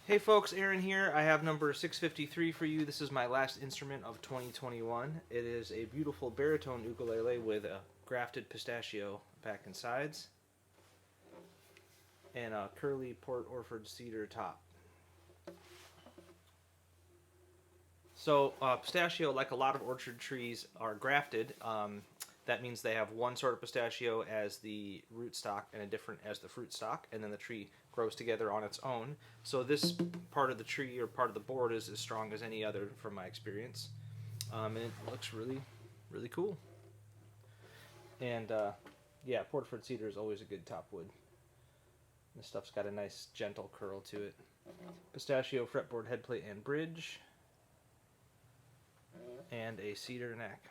Hey folks, Aaron here. I have number 653 for you. This is my last instrument of 2021. It is a beautiful baritone ukulele with a grafted pistachio back and sides and a curly Port Orford cedar top. So pistachio, like a lot of orchard trees, are grafted. That means they have one sort of pistachio as the rootstock and a different as the fruit stock, and then the tree grows together on its own. So this part of the tree or part of the board is as strong as any other from my experience, and it looks really, really cool. And yeah, Portford cedar is always a good top wood. This stuff's got a nice gentle curl to it. Pistachio fretboard headplate and bridge, and a cedar neck.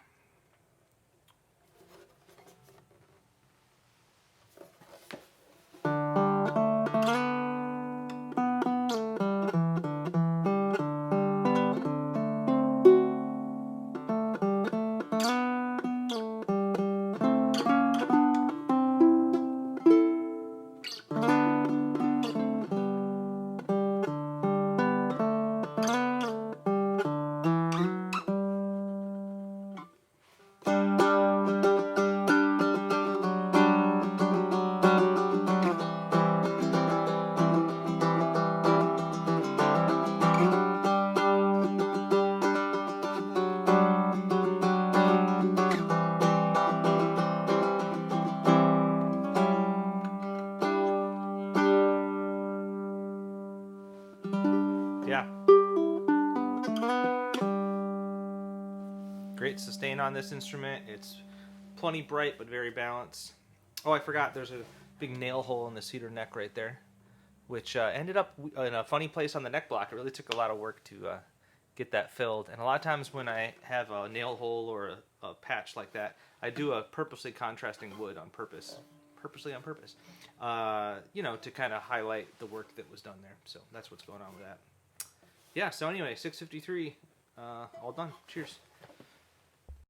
Yeah. Great sustain on this instrument. It's plenty bright but very balanced. Oh, I forgot there's a big nail hole in the cedar neck right there, which ended up in a funny place on the neck block. It really took a lot of work to get that filled. And a lot of times when I have a nail hole or a patch like that, I do a purposely contrasting wood on purpose. Purposely on purpose. To kind of highlight the work that was done there. So that's what's going on with that. Yeah, so anyway, 653, all done. Cheers.